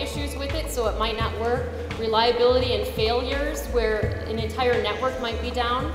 issues with it, so it might not work, reliability and failures where an entire network might be down.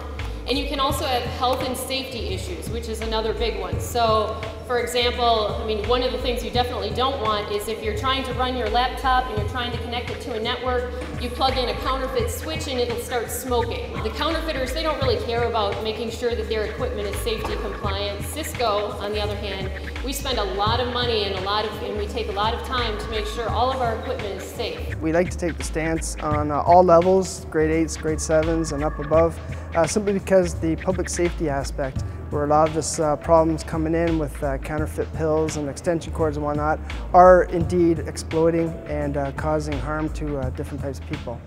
And you can also have health and safety issues, which is another big one. So, for example, I mean, one of the things you definitely don't want is if you're trying to run your laptop and you're trying to connect it to a network, you plug in a counterfeit switch and it'll start smoking. The counterfeiters, they don't really care about making sure that their equipment is safety compliant. Cisco, on the other hand, we spend a lot of money and we take a lot of time to make sure all of our equipment is safe. We like to take the stance on all levels, grade 8s, grade 7s, and up above, simply because the public safety aspect, where a lot of this problems coming in with counterfeit pills and extension cords and whatnot, are indeed exploiting and causing harm to different types of people.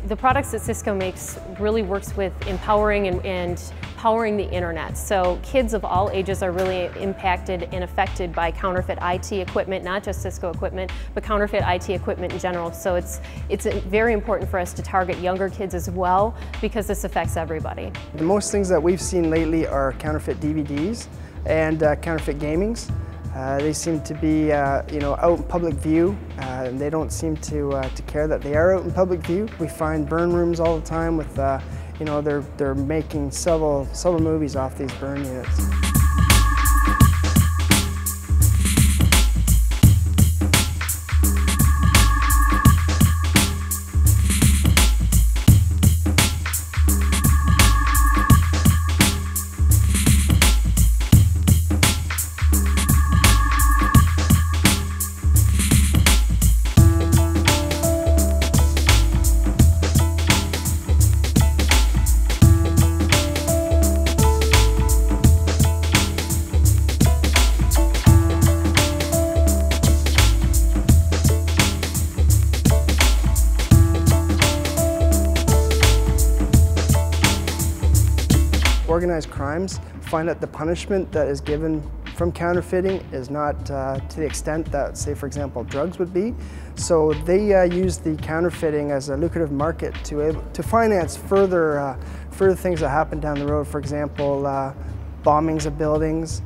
The products that Cisco makes really works with empowering and powering the internet. So kids of all ages are really impacted and affected by counterfeit IT equipment, not just Cisco equipment, but counterfeit IT equipment in general. So it's very important for us to target younger kids as well, because this affects everybody. The most things that we've seen lately are counterfeit DVDs and counterfeit gamings. They seem to be, out in public view, and they don't seem to care that they are out in public view. We find burn rooms all the time with, they're making several movies off these burn units. Organized crimes find that the punishment that is given from counterfeiting is not to the extent that, say, for example, drugs would be. So they use the counterfeiting as a lucrative market to finance further things that happen down the road. For example, bombings of buildings,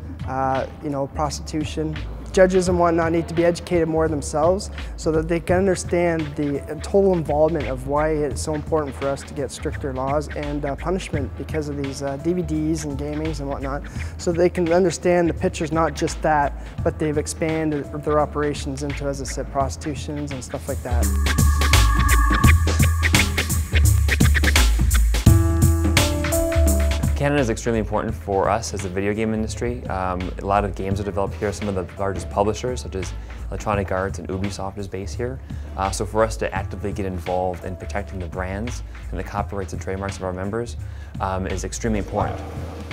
prostitution. Judges and whatnot need to be educated more themselves so that they can understand the total involvement of why it's so important for us to get stricter laws and punishment because of these DVDs and gamings and whatnot, so they can understand the picture's not just that, but they've expanded their operations into, as I said, prostitutions and stuff like that. Canada is extremely important for us as a video game industry. A lot of games are developed here. Some of the largest publishers, such as Electronic Arts and Ubisoft, is based here. So for us to actively get involved in protecting the brands and the copyrights and trademarks of our members is extremely important.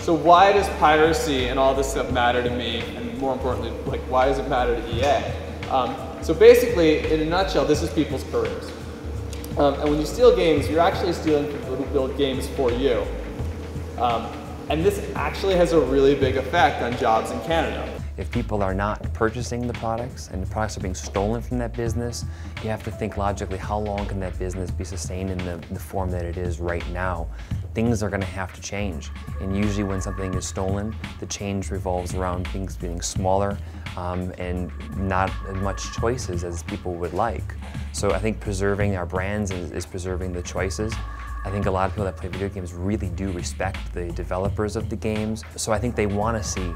So why does piracy and all this stuff matter to me, and more importantly, why does it matter to EA? So basically, in a nutshell, this is people's careers. And when you steal games, you're actually stealing people who build games for you. And this actually has a really big effect on jobs in Canada. If people are not purchasing the products and the products are being stolen from that business, you have to think logically, how long can that business be sustained in the form that it is right now? Things are going to have to change. And usually when something is stolen, the change revolves around things being smaller and not as much choices as people would like. So I think preserving our brands is preserving the choices. I think a lot of people that play video games really do respect the developers of the games. So I think they want to see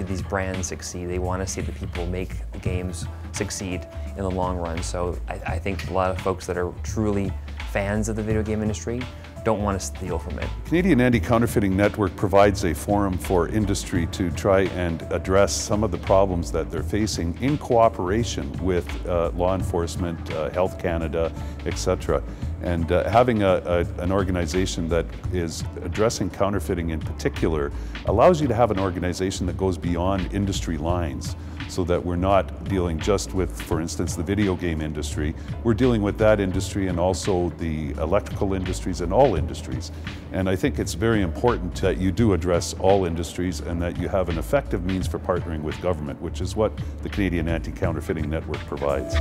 these brands succeed. They want to see the people make the games succeed in the long run. So I think a lot of folks that are truly fans of the video game industry don't want to steal from it. Canadian Anti-Counterfeiting Network provides a forum for industry to try and address some of the problems that they're facing in cooperation with law enforcement, Health Canada, etc. And having an organization that is addressing counterfeiting in particular allows you to have an organization that goes beyond industry lines, so that we're not dealing just with, for instance, the video game industry. We're dealing with that industry and also the electrical industries and all industries. And I think it's very important that you do address all industries and that you have an effective means for partnering with government, which is what the Canadian Anti-Counterfeiting Network provides.